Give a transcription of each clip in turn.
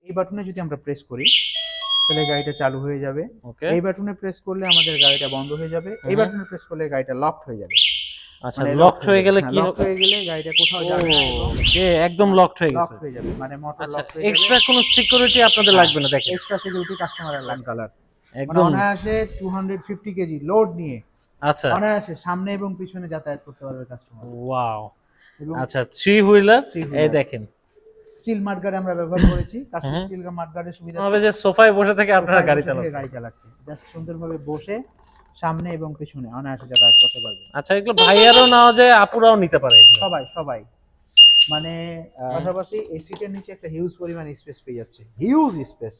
এই বাটনে যদি আমরা প্রেস করি তাহলে গাড়িটা চালু হয়ে যাবে। ওকে। এই বাটনে প্রেস করলে আমাদের গাড়িটা বন্ধ হয়ে যাবে। এই বাটনে প্রেস করলে গাড়িটা লকড হয়ে যাবে। আচ্ছা, মানে লকড হয়ে গেলে হ্যাঁ, কি লকড হবে? হয়ে গেলে গাড়িটা কোথাও যাবে না এবং ওকে, একদম লকড হয়ে গেছে। লকড হয়ে যাবে। মানে মোটর আচ্ছা, লকড হয়ে যাবে। এক্সট্রা কোনো সিকিউরিটি আপনাদের লাগবে না, দেখেন এক্সট্রা সিকিউরিটি কাস্টমারের লাইন কালার। মানে একদম। অনায়াসে 250 কেজি লোড নিয়ে আচ্ছা, অনায়াসে সামনে এবং পিছনে যাতায়াত করতে পারবে কাস্টমার। ওয়াও। এবং আচ্ছা, থ্রি হুইলার, থ্রি এই হুইলার দেখেন। স্টিল মাডগার্ড আমরা ব্যবহার করেছি। কাছের স্টিল মাডগার্ডের সুবিধা হবে যে সোফায় বসে থেকে আপনারা গাড়ি চালাচ্ছেন। গাড়ি চালাচ্ছে জাস্ট সুন্দরভাবে বসে সামনে এবং পিছনে অনায়াসে যাতায়াত করতে পারবে। আচ্ছা, এগুলো ভাইয়ারও নেওয়া যায়, আপুরাও নিতে পারে এগুলো? সবাই সবাই মানে পাশাপাশি এই সিটের নিচে একটা হিউজ পরিমাণ স্পেস পেয়ে যাচ্ছে। হিউজ স্পেস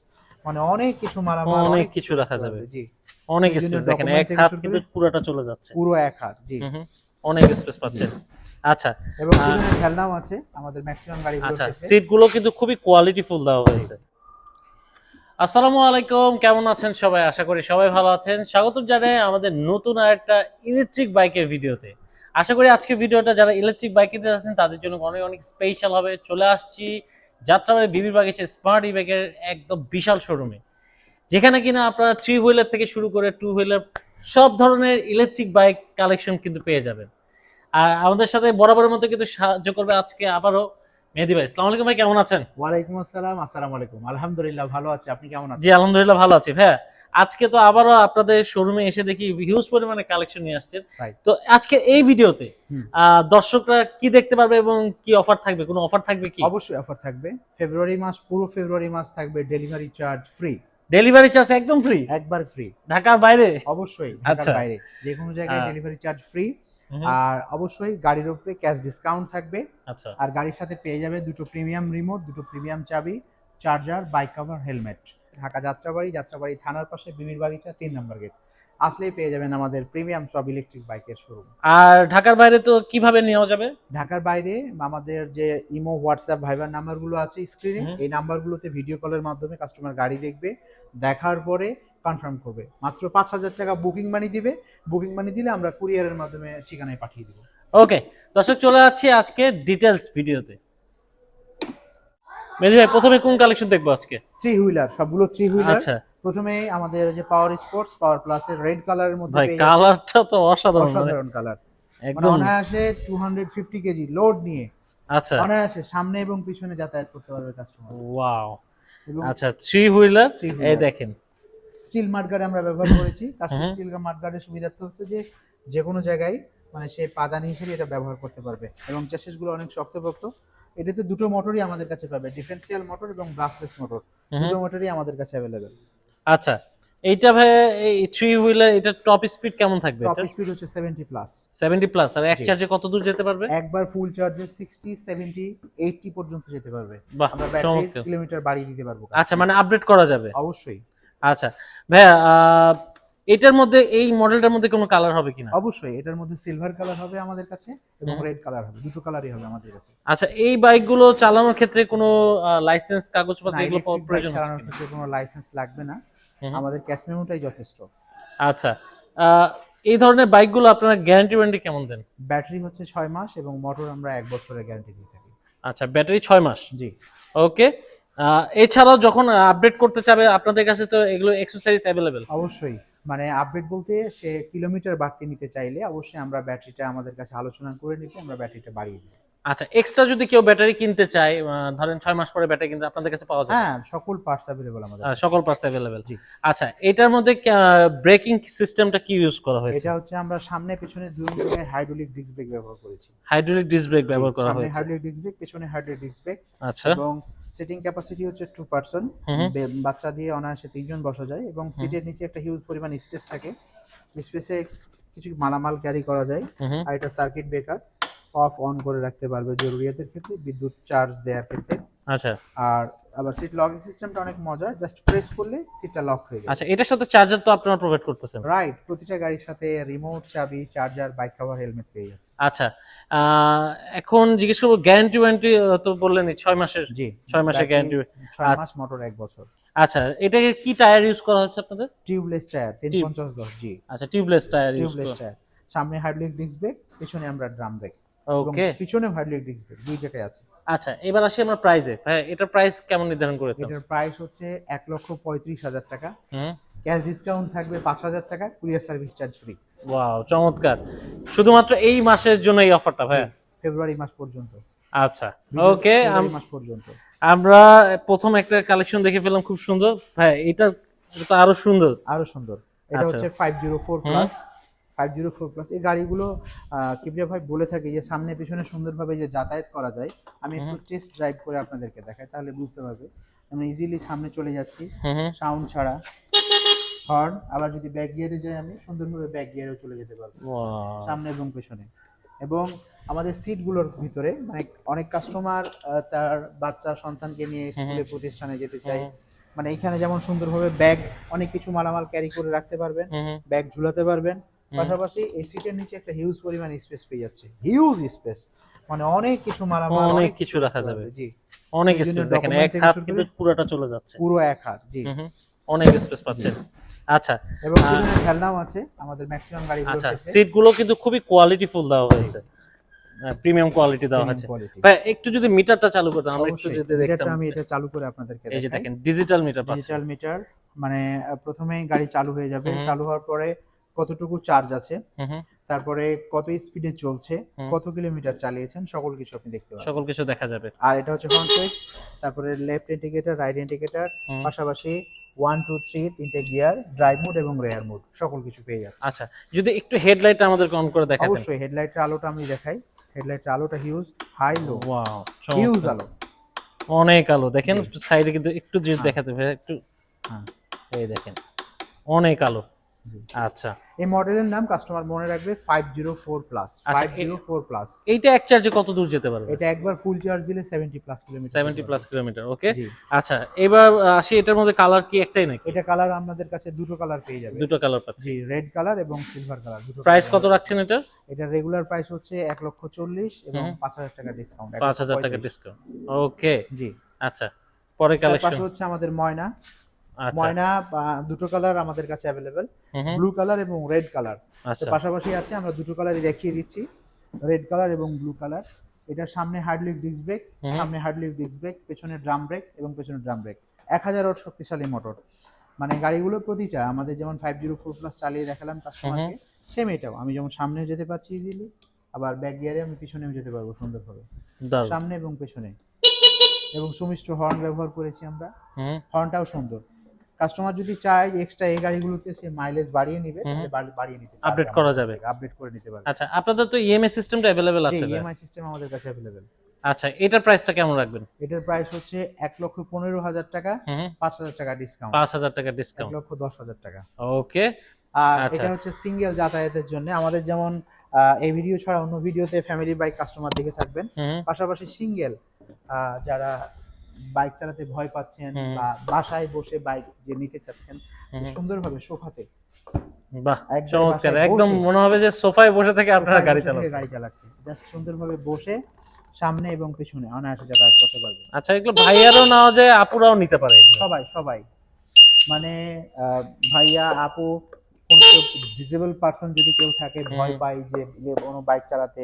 মানে অনেক কিছু মালামাল অনেক কিছু রাখা যাবে। জি, অনেক প্রয়োজনীয় স্পেস, দেখেন document এক থেকে হাত শুরু কিন্তু করে পুরোটা চলে যাচ্ছে। পুরো এক হাত। জি, অনেক স্পেস পাচ্ছেন। আচ্ছা, এবং পিছনে খেলনাও আছে আমাদের ম্যাক্সিমাম গাড়িগুলোর আচ্ছা, ক্ষেত্রে। সিটগুলো কিন্তু খুবই কোয়ালিটিফুল দেওয়া হয়েছে। আসসালামু আলাইকুম, কেমন আছেন সবাই? আশা করি সবাই ভালো আছেন। স্বাগতম জানাই আমাদের নতুন আরেকটা ইলেকট্রিক বাইকের ভিডিওতে। আশা করি আজকে ভিডিওটা যারা ইলেকট্রিক বাইক কিনতে যাচ্ছেন তাদের জন্য অনেক অনেক স্পেশাল হবে। চলে আসছি যাত্রাবাড়ি বিবির বাগিচা স্মার্ট ই বাইকের একদম বিশাল শোরুমে, যেখানে কিনা আপনারা থ্রি হুইলার থেকে শুরু করে টু হুইলার সব ধরনের ইলেকট্রিক বাইক কালেকশন কিন্তু পেয়ে যাবেন। আর আমাদের সাথে বরাবরের মতো কিন্তু সাহায্য করবে আজকে আবারও মেহেদি ভাই। আসসালামু আলাইকুম ভাই, কেমন আছেন? ওয়ালাইকুম আসসালাম। আসসালামু আলাইকুম। আলহামদুলিল্লাহ ভালো আছি। আপনি কেমন জি, আছেন? আলহামদুলিল্লাহ ভালো আছি ভাইয়া। আজকে তো আবারও আপনাদের শোরুমে এসে দেখি হিউজ পরিমাণে কালেকশন নিয়ে আসছেন। রাইট। তো আজকে এই ভিডিওতে দর্শকরা কি দেখতে পারবে এবং কি অফার থাকবে? কোনো অফার থাকবে কি? অবশ্যই অফার থাকবে। ফেব্রুয়ারি মাস, পুরো ফেব্রুয়ারি মাস থাকবে delivery charge free. Delivery charge একদম ফ্রি? একবার ফ্রি। ঢাকার বাইরে? অবশ্যই ঢাকার আচ্ছা। বাইরে যে কোনো জায়গায় আহ, ডেলিভারি চার্জ ফ্রি। হুম, আর অবশ্যই গাড়ির উপরে ক্যাশ ডিসকাউন্ট থাকবে। আচ্ছা আর গাড়ির সাথে পেয়ে যাবে দুটো প্রিমিয়াম রিমোট, দুটো প্রিমিয়াম চাবি, charger, bike cover, helmet. Dhaka Jatrabari, Jatrabari থানার পাশে বিবির বাগিচা 3 নম্বর গেট আসলেই পেয়ে যাবেন আমাদের প্রিমিয়াম সব ইলেকট্রিক বাইকের শোরুম। আর ঢাকার বাইরে তো কিভাবে নেওয়া যাবে? ঢাকার বাইরে আমাদের যে ইমো, হোয়াটসঅ্যাপ, ভাইবার নাম্বারগুলো আছে স্ক্রিনে, এই নাম্বারগুলোতে ভিডিও কলের মাধ্যমে কাস্টমার গাড়ি দেখবে, দেখার পরে কনফার্ম করবে। মাত্র 5,000 টাকা বুকিং মানি দিবে। বুকিং মানি দিলে আমরা কুরিয়ারের মাধ্যমে ঠিকানায় পাঠিয়ে দিব। ওকে, দর্শক চলে যাচ্ছি আজকে ডিটেলস ভিডিওতে। মেহেদি ভাই, প্রথমে কোন কালেকশন দেখবো আজকে? থ্রি হুইলার, সবগুলো থ্রি হুইলার। আচ্ছা প্রথমে আমাদের যে পাওয়ার স্পোর্টস, পাওয়ার প্লাসের রেড কালারের মধ্যে ভাই, পেয়ে যাচ্ছেন। কালারটা তো অসাধারণ, মানে অসাধারণ কালার। মানে একদম। অনায়াসে 250 কেজি লোড নিয়ে আচ্ছা, অনায়াসে সামনে এবং পিছনে যাতায়াত করতে পারবে কাস্টমার। ওয়াও। এবং আচ্ছা, থ্রি হুইলার, থ্রি এই হুইলার দেখেন। স্টিল মাডগার্ড আমরা ব্যবহার করেছি। কাছে হুম, স্টিল মাডগার্ডের সুবিধার্থ হচ্ছে যে যে কোনো জায়গায় মানে সে পাদানি হিসেবে এটা ব্যবহার করতে পারবে। এবং চেসিসগুলো অনেক শক্তপোক্ত। এটাতে দুটো মোটরই আমাদের কাছে পাবে, ডিফারেন্সিয়াল মোটর এবং ব্রাসলেস মোটর। দুটো মোটরই আমাদের কাছে অ্যাভেলেবেল। আচ্ছা, এইটা ভাই, এই থ্রি হুইলার এটা টপ স্পিড কেমন থাকবে? টপ এটা স্পিড হচ্ছে 70 প্লাস। 70 প্লাস। আর এক জি। চার্জে কত দূর যেতে পারবে? একবার ফুল চার্জে 60, 70, 80 পর্যন্ত যেতে পারবে। বাহ, আমরা ব্যাটারির চমৎকার। কিলোমিটার বাড়িয়ে দিতে পারবো। আচ্ছা, মানে আপডেট করা যাবে? অবশ্যই। আচ্ছা ভাইয়া, এটার মধ্যে, এই মডেলটার মধ্যে কোনো কালার হবে কিনা? অবশ্যই এটার মধ্যে সিলভার কালার হবে আমাদের কাছে এবং রেড কালার হবে। দুটো কালারই হবে আমাদের কাছে। আচ্ছা, এই বাইকগুলো চালানোর ক্ষেত্রে কোনো লাইসেন্স কাগজপত্র না, এগুলো ইলেকট্রিক বাইক প্রয়োজন হচ্ছে চালানোর কিনা? ক্ষেত্রে কোনো লাইসেন্স লাগবে না। হুম, আমাদের ক্যাশ মেমোটাই যথেষ্ট। আচ্ছা, আহ, এই ধরনের বাইকগুলো আপনারা গ্যারান্টি ওয়ারেন্টি কেমন দেন? ব্যাটারি হচ্ছে 6 মাস এবং মোটর আমরা 1 বছরের গ্যারান্টি দিয়ে থাকি। আচ্ছা, ব্যাটারি 6 মাস। জি, ওকে। এছাড়াও যখন আপডেট করতে চাবে আপনাদের কাছে তো এগুলো এক্সেসরিজ অ্যাভেলেবেল? অবশ্যই। মানে আপডেট বলতে সে কিলোমিটার বাড়তি নিতে চাইলে অবশ্যই আমরা ব্যাটারিটা আমাদের কাছে আলোচনা করে নিতে আমরা ব্যাটারিটা বাড়িয়ে দিই। আচ্ছা, এক্সট্রা যদি কেউ ব্যাটারি কিনতে চায়, ধরেন 6 মাস পরে ব্যাটারি কিনতে আপনাদের কাছে পাওয়া যাবে? হ্যাঁ, সকল পার্টস अवेलेबल আমাদের কাছে। সকল পার্টস অ্যাভেলেবেল। জি। আচ্ছা, এটার মধ্যে ব্রেকিং সিস্টেমটা কি ইউজ করা হয়েছে? এটা হচ্ছে আমরা সামনে পিছনে দুই জায়গায় হাইড্রোলিক ডিস্ক ব্রেক ব্যবহার করেছি। হাইড্রোলিক ডিস্ক ব্রেক ব্যবহার করা সামনে হয়েছে। হাইড্রোলিক ডিস্ক ব্রেক, পিছনে হাইড্রোলিক ডিস্ক ব্রেক। আচ্ছা। এবং সিটিং ক্যাপাসিটি হচ্ছে 2 পারসন। হুম, হুম, বাচ্চা দিয়ে অনায়াসে 3 জন বসা যায় এবং সিটের নিচে একটা হিউজ পরিমাণ স্পেস থাকে। স্পেসে কিছু মালামাল ক্যারি করা যায়। হুম, হুম। আর এটা সার্কিট ব্রেকার, অফ অন করে রাখতে পারবে জরুরিয়াতের ক্ষেত্রে, বিদ্যুৎ চার্জ দেওয়ার ক্ষেত্রে। আচ্ছা আর আবার সিট লকিং সিস্টেমটা অনেক মজার। জাস্ট প্রেস করলে সিটটা লক হয়ে যাবে। আচ্ছা, এটার সাথে চার্জার তো আপনারা প্রোভাইড করতেছেন? রাইট, প্রতিটা গাড়ির সাথে রিমোট, চাবি, চার্জার, বাইক কভার, হেলমেট পেয়ে যাচ্ছে। আচ্ছা, এখন জিজ্ঞেস করবো গ্যারান্টি ওয়ারেন্টি তো বললেনই 6 মাসের। জি, 6 মাসের গ্যারান্টি। 6 মাস, আচ্ছা মোটর 1 বছর। আচ্ছা, এটাকে কি টায়ার ইউজ করা হচ্ছে আপনাদের? Tubeless tyre 350/10। জি, আচ্ছা, টিউবলেস টায়ার ইউজ টিউবলেস করা। টায়ার। সামনে হাইড্রোলিক ডিস্ক ব্রেক, পিছনে আমরা ড্রাম ব্রেক এবং ওকে। পিছনে হাইড্রোলিক ডিস্ক ব্রেক দুই জায়গায় আছে। আচ্ছা, এবার আসি আমরা প্রাইসে। ভাই এটার প্রাইস কেমন নির্ধারণ করেছেন? এটার প্রাইস হচ্ছে 1,35,000 টাকা। হুম। ক্যাশ ডিসকাউন্ট থাকবে 5,000 টাকা, courier service charge free. Wow, চমৎকার। শুধুমাত্র এই মাসের জন্য এই অফারটা ভাই? ফেব্রুয়ারি মাস পর্যন্ত। আচ্ছা, ওকে। ফেব্রুয়ারি মাস পর্যন্ত। আমরা প্রথম একটা কালেকশন দেখে ফেললাম, খুব সুন্দর ভাই। এটা তো আরো সুন্দর। আরো সুন্দর। এটা আচ্ছা। হচ্ছে 504 প্লাস। 504 প্লাস এই গাড়িগুলো কিবরিয়া ভাই বলে থাকে যে সামনে পিছনে সুন্দরভাবে যে যাতায়াত করা যায়। আমি একটু টেস্ট ড্রাইভ করে আপনাদেরকে দেখাই, তাহলে বুঝতে পারবে। আমি ইজিলি সামনে চলে যাচ্ছি সাউন্ড ছাড়া, হর্ন। আবার যদি ব্যাক গিয়ারে যাই আমি সুন্দরভাবে ব্যাক গিয়ারেও চলে যেতে পারবো সামনে এবং পেছনে। এবং আমাদের সিটগুলোর ভিতরে মানে অনেক কাস্টমার তার বাচ্চা সন্তানকে নিয়ে স্কুলে প্রতিষ্ঠানে যেতে চায়, মানে এখানে যেমন সুন্দরভাবে ব্যাগ অনেক কিছু মালামাল ক্যারি করে রাখতে পারবেন, ব্যাগ ঝুলাতে পারবেন। পাশাপাশি এই সিটের নিচে একটা হিউজ পরিমাণ স্পেস পেয়ে যাচ্ছে, হিউজ স্পেস, মানে অনেক কিছু মালামাল অনেক কিছু রাখা যাবে। জি, অনেক স্পেস। দেখেন এক হাত কিন্তু পুরোটা চলে যাচ্ছে, পুরো এক হাত। জি, অনেক স্পেস পাচ্ছেন। আচ্ছা, এবং পিছনে খেলনাও আছে আমাদের ম্যাক্সিমাম গাড়িগুলোর আচ্ছা, ক্ষেত্রে। সিটগুলো কিন্তু খুবই কোয়ালিটিফুল দেওয়া হয়েছে, প্রিমিয়াম কোয়ালিটি দেওয়া হয়েছে। ভাই একটু যদি মিটারটা চালু করতেন, আমরা একটু যদি দেখতাম। আমি এটা চালু করে আপনাদেরকে এই যে দেখাই। দেখেন ডিজিটাল মিটার পাচ্ছেন। ডিজিটাল মিটার মানে প্রথমেই গাড়ি চালু হয়ে যাবে, চালু হওয়ার পরে কতটুকু চার্জ আছে, তারপরে কত স্পিডে চলছে, কত কিলোমিটার চালিয়েছেন, সকল কিছু আপনি দেখতে পাবেন, সকল কিছু দেখা যাবে। আর এটা হচ্ছে ফ্রন্ট সুইচ, তারপরে লেফট ইন্ডিকেটর, রাইট ইন্ডিকেটর, পাশাপাশি 1 2 3 তিনটে গিয়ার, ড্রাইভ মোড এবং রেয়ার মোড, সকল কিছু পেয়ে যাচ্ছে। আচ্ছা, যদি একটু হেডলাইটটা আমাদের অন করে দেখাতেন। অবশ্যই হেডলাইটের আলোটা আমি দেখাই। হেডলাইটের আলোটা huge, high low, wow, huge আলো, অনেক আলো। দেখেন সাইডে কিন্তু একটু যদি দেখাতে ভাই একটু, এই দেখেন অনেক আলো। আচ্ছা, এই মডেলের নাম কাস্টমার মনে রাখবে 504 প্লাস। 504 প্লাস। এইটা এক চার্জে কত দূর যেতে পারবে? এটা একবার ফুল চার্জ দিলে 70 plus kilometre. 70 plus kilometre. Okay. আচ্ছা, এবার আসি, এটার মধ্যে কালার কি একটাই নাকি? এটা কালার আমাদের কাছে দুটো কালার পেয়ে যাবে। দুটো কালার পাচ্ছি। জি, রেড কালার এবং সিলভার কালার দুটো। প্রাইস কত রাখছেন এটা? এটা রেগুলার প্রাইস হচ্ছে 1,40,000 এবং 5,000 টাকা ডিসকাউন্ট। 5,000 টাকা ডিসকাউন্ট। ওকে। জি। আচ্ছা, পরে কালেকশন পাশে হচ্ছে আমাদের ময়না। আচ্ছা, ময়না দুটো কালার আমাদের কাছে अवेलेबल, ব্লু কালার এবং রেড কালার। আচ্ছা, পাশাপাশি আছে, আমরা দুটো কালারই দেখিয়ে দিচ্ছি, রেড কালার এবং ব্লু কালার। এটা সামনে হাইড্রোলিক ডিস্ক ব্রেক, সামনে হাইড্রোলিক ডিস্ক ব্রেক, পেছনে ড্রাম ব্রেক এবং পেছনে ড্রাম ব্রেক। 1000 ওয়াট শক্তিশালী মোটর। মানে গাড়িগুলো প্রতিটা আমাদের যেমন 504 প্লাস চালিয়ে দেখালাম কাস্টমারকে, সেম এটাও আমি যেমন সামনেও যেতে পারছি ইজিলি, আবার ব্যাক গিয়ারে আমি পিছনেও যেতে পারবো সুন্দরভাবে, সামনে এবং পেছনে। এবং সুমিষ্ট হর্ন ব্যবহার করেছি আমরা, হর্নটাও সুন্দর। কাস্টমার যদি চায় এক্সট্রা এই গাড়িগুলোতে সে মাইলেজ বাড়িয়ে নেবে, তাহলে বাড়িয়ে নিতে পারবে, আপডেট করা যাবে, আপডেট করে নিতে পারবে। আচ্ছা, আপনাদের তো ইএমআই সিস্টেমটা अवेलेबल আছে? জি, ইএমআই সিস্টেম আমাদের কাছে अवेलेबल। আচ্ছা, এটার প্রাইসটা কেমন রাখবেন? এটার প্রাইস হচ্ছে 1,15,000 টাকা, 5,000 টাকা ডিসকাউন্ট। 5,000 টাকা ডিসকাউন্ট, 1,10,000 টাকা। ওকে। আর এটা হচ্ছে সিঙ্গেল যাতায়াতের জন্য। আমাদের যেমন এই ভিডিও ছাড়া অন্য ভিডিওতে ফ্যামিলি বাইক কাস্টমার দেখে থাকবেন, পাশাপাশি সিঙ্গেল যারা বাইক চালাতে ভয় পাচ্ছেন বা বাসায় বসে বাইক যে নিতে চাচ্ছেন সুন্দরভাবে সোফাতে, বাহ চমৎকার, একদম মনে হবে যে সোফায় বসে থেকে আপনারা গাড়ি চালাচ্ছেন। জাস্ট সুন্দরভাবে বসে সামনে এবং পিছনে অনায়াসে যাতায়াত করতে পারবে। আচ্ছা, এগুলো ভাইয়ারও নেওয়া যায়, আপুরাও নিতে পারে? সবাই মানে ভাইয়া, আপু, কোন ডিসেবল পারসন যদি কেউ থাকে, ভয় পায় যে কোনো বাইক চালাতে,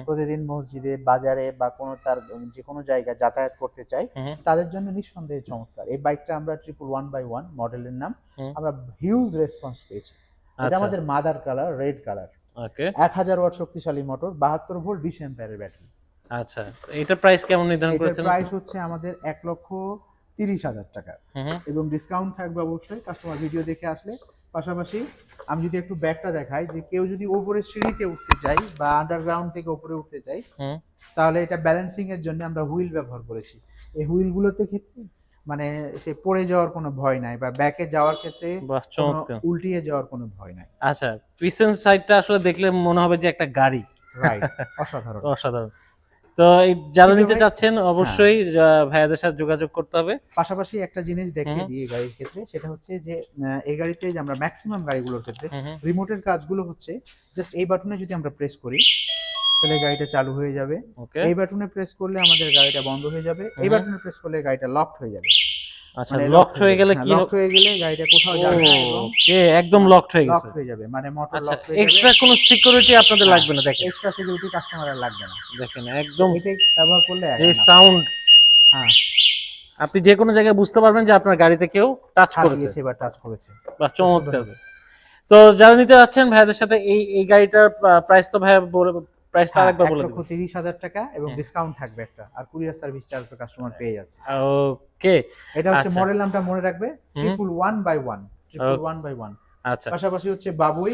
প্রতিদিন মসজিদে, বাজারে বা কোনো তার যে কোনো জায়গায় যাতায়াত করতে চায়, তাদের জন্য নিঃসন্দেহে চমৎকার। এই বাইকটা আমরা 111 মডেলের নাম, আমরা হিউজ রেসপন্স পেয়েছি। এটা আমাদের মাদার কালার, রেড কালার। ওকে। 1000 ওয়াট শক্তিশালী মোটর, 72 ভোল্ট 20 অ্যাম্পিয়ারের ব্যাটারি। আচ্ছা, এটার প্রাইস কেমন নির্ধারণ করেছেন? এটার প্রাইস হচ্ছে আমাদের 1,30,000 টাকা এবং ডিসকাউন্ট থাকবে অবশ্যই কাস্টমার ভিডিও দেখে আসলে। পাশাপাশি আমি যদি একটু ব্যাগটা দেখাই, যে কেউ যদি উপরে সিঁড়িতে উঠতে চাই বা আন্ডারগ্রাউন্ড থেকে উপরে উঠতে চাই, তাহলে এটা ব্যালেন্সিং এর জন্য আমরা হুইল ব্যবহার করেছি। এই হুইলগুলোতে ক্ষেত্রে মানে সে পড়ে যাওয়ার কোনো ভয় নাই, বা ব্যাকে যাওয়ার ক্ষেত্রে উল্টিয়ে যাওয়ার কোনো ভয় নাই। আচ্ছা, পিছন সাইডটা আসলে দেখলে মনে হবে যে একটা গাড়ি। রাইট, অসাধারণ অসাধারণ। তো যারা নিতে চাচ্ছেন অবশ্যই ভাইয়াদের সাথে যোগাযোগ করতে হবে। পাশাপাশি একটা জিনিস দেখিয়ে দিই এই গাড়ির ক্ষেত্রে, সেটা হচ্ছে যে এই গাড়িতে যে আমরা ম্যাক্সিমাম গাড়িগুলোর ক্ষেত্রে রিমোটের কাজগুলো হচ্ছে জাস্ট এই বাটনে যদি আমরা প্রেস করি তাহলে গাড়িটা চালু হয়ে যাবে, এই বাটনে প্রেস করলে আমাদের গাড়িটা বন্ধ হয়ে যাবে, এই বাটনে প্রেস করলে গাড়িটা লকড হয়ে যাবে। আচ্ছা, লকড হয়ে গেলে কি লকড হয়ে গেলে গাড়িটা কোথাও যাবে না এবং ওকে, একদম লকড হয়ে গেছে। লকড হয়ে যাবে, মানে মোটর আচ্ছা, লক হয়ে যাবে। এক্সট্রা কোনো সিকিউরিটি আপনাদের লাগবে না। দেখেন এক্সট্রা সিকিউরিটি কাস্টমারের লাগবে না, দেখেন একদম এটাই ব্যবহার করলে যে এখন সাউন্ড, হ্যাঁ আপনি যে কোনো জায়গায় বুঝতে পারবেন যে আপনার গাড়িতে কেউ টাচ হাত করেছে দিয়েছে বা টাচ করেছে। বা চমৎকার। তো যারা নিতে যাচ্ছেন ভাইয়াদের সাথে এই গাড়িটার প্রাইস তো ভাইয়া প্রাইসটা আরেকবার বলে দিন। 1,30,000 টাকা এবং ডিসকাউন্ট থাকবে একটা, আর কুরিয়ার সার্ভিস চার্জ তো কাস্টমার পেয়ে যাচ্ছে। ওকে, এটা হচ্ছে আচ্ছা। মডেল নামটা মনে রাখবে, 111/1 111/1। আচ্ছা পাশাপাশি হচ্ছে বাবুই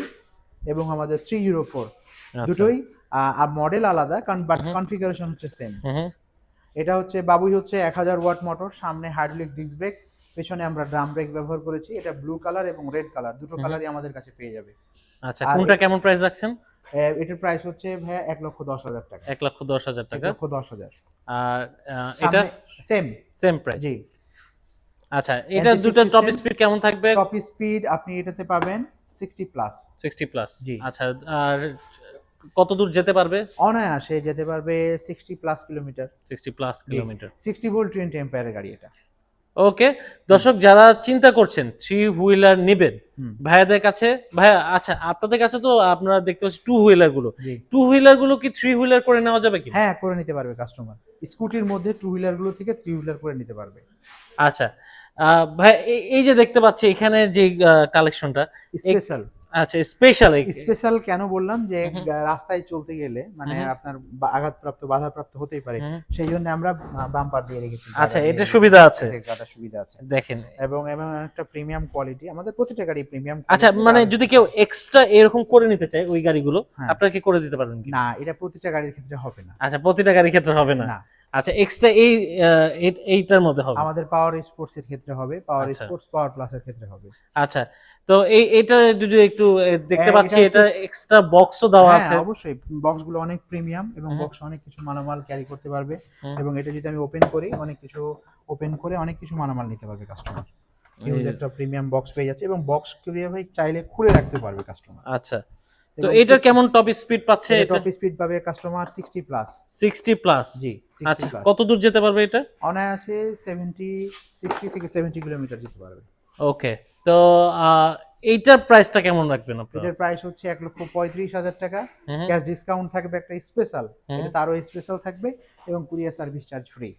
এবং আমাদের 304 আচ্ছা। দুটোই, আর মডেল আলাদা কারণ বাট হুম। কনফিগারেশন হচ্ছে সেম। হুম। এটা হচ্ছে বাবুই হচ্ছে 1000 ওয়াট মোটর, সামনে হাইড্রোলিক ডিস্ক ব্রেক, পেছনে আমরা ড্রাম ব্রেক ব্যবহার করেছি। এটা ব্লু কালার এবং রেড কালার, দুটো কালারই আমাদের কাছে পেয়ে যাবে। আচ্ছা, আর কোনটা কেমন প্রাইস রাখছেন? এটার প্রাইস হচ্ছে ভাইয়া 1,10,000 টাকা। 1,10,000 টাকা। 1,10,000। আর এটা সেম সেম প্রাইস। জি। আচ্ছা, এটা দুটো টপ স্পিড কেমন থাকবে? টপ স্পিড আপনি এটাতে পাবেন 60 প্লাস। 60 প্লাস। জি। আচ্ছা, আর কত দূর যেতে পারবে? অনায়াসে যেতে পারবে 60 plus kilometre. 60 plus kilometre. 60 volt 20 অ্যাম্পিয়ারের গাড়ি এটা। ওকে, দর্শক যারা চিন্তা করছেন থ্রি হুইলার নেবেন ভাইয়াদের কাছে, ভাইয়া আচ্ছা আপনাদের কাছে তো আপনারা দেখতে পাচ্ছি টু হুইলার গুলো, জি। টু হুইলার গুলো কি থ্রি হুইলার করে নেওয়া যাবে কি? হ্যাঁ, করে নিতে পারবে কাস্টমার। স্কুটির মধ্যে টু হুইলার গুলো থেকে 3 হুইলার করে নিতে পারবে। আচ্ছা, ভাই এই যে দেখতে পাচ্ছি এখানে যে কালেকশনটা স্পেশাল। আচ্ছা, স্পেশাল। স্পেশাল কেন বললাম যে রাস্তায় চলতে গেলে মানে আপনার আঘাতপ্রাপ্ত বাধাপ্রাপ্ত হতেই পারে, সেই জন্য আমরা বাম্পার দিয়ে রেখেছি। আচ্ছা, এটা সুবিধা আছে, এটা সুবিধা আছে দেখেন। এবং একটা প্রিমিয়াম কোয়ালিটি, আমাদের প্রতিটা গাড়ি প্রিমিয়াম। আচ্ছা, মানে যদি কেউ এক্সট্রা এরকম করে নিতে চায় ওই গাড়িগুলো আপনারা কি করে দিতে পারবেন কি? না, এটা প্রতিটা গাড়ির ক্ষেত্রে হবে না। আচ্ছা, প্রতিটা গাড়ির ক্ষেত্রে হবে না। আচ্ছা, এক্সট্রা এইটার মধ্যে হবে। আমাদের পাওয়ার স্পোর্টস এর ক্ষেত্রে হবে, পাওয়ার স্পোর্টস পাওয়ার প্লাস এর ক্ষেত্রে হবে। আচ্ছা, তো এটা যদি একটু দেখতে পাচ্ছি এটা এক্সট্রা বক্সও দেওয়া আছে। হ্যাঁ, অবশ্যই বক্সগুলো অনেক প্রিমিয়াম এবং বক্স অনেক কিছু মালামাল ক্যারি করতে পারবে এবং এটা যদি আমি ওপেন করি অনেক কিছু ওপেন করে অনেক কিছু মালামাল নিতে পারবে কাস্টমার। ইউজ একটা প্রিমিয়াম বক্স পেয়ে যাচ্ছে এবং বক্স ক্লিয়ার ভাই চাইলে খুলে রাখতে পারবে কাস্টমার। আচ্ছা, তো এটার কেমন টপ স্পিড পাচ্ছে? এটা টপ স্পিড পাবে কাস্টমার 60 প্লাস। 60 প্লাস। জি, 60 আচ্ছা, প্লাস। কত দূর যেতে পারবে এটা? অনায়াসে 60 থেকে 70 কিলোমিটার যেতে পারবে। ওকে, তো এইটার প্রাইসটা কেমন রাখবেন আপনারা? এটার প্রাইস হচ্ছে 1,35,000 টাকা, ক্যাশ ডিসকাউন্ট থাকবে একটা স্পেশাল, এটা আরো স্পেশাল থাকবে এবং কুরিয়ার সার্ভিস চার্জ ফ্রি।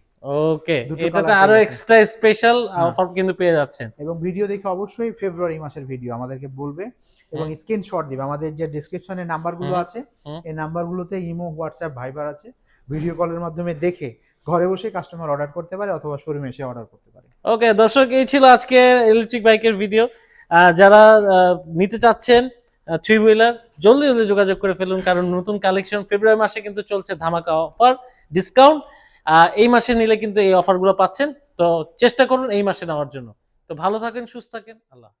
ওকে, এটাতে আরো এক্সট্রা স্পেশাল অফার কিন্তু পেয়ে যাচ্ছেন। এবং ভিডিও দেখে অবশ্যই ফেব্রুয়ারি মাসের ভিডিও আমাদেরকে বলবে এবং স্ক্রিনশট দিবে। আমাদের যে ডেসক্রিপশনে নাম্বারগুলো আছে এই নাম্বারগুলোতে ইমো, হোয়াটসঅ্যাপ, ভাইবার আছে। ভিডিও কলের মাধ্যমে দেখে ঘরে বসে কাস্টমার অর্ডার করতে পারে অথবা শোরুমে এসে অর্ডার করতে পারে। ওকে দর্শক, এই ছিল আজকে ইলেকট্রিক বাইকের ভিডিও। যারা নিতে চাচ্ছেন থ্রি হুইলার জলদি যোগাযোগ করে ফেলুন, কারণ নতুন কালেকশন ফেব্রুয়ারি মাসে কিন্তু চলছে ধামাকা অফার ডিসকাউন্ট। এই মাসে নিলে কিন্তু এই অফারগুলো পাচ্ছেন, তো চেষ্টা করুন এই মাসে নেওয়ার জন্য। তো ভালো থাকেন, সুস্থ থাকেন, আল্লাহ।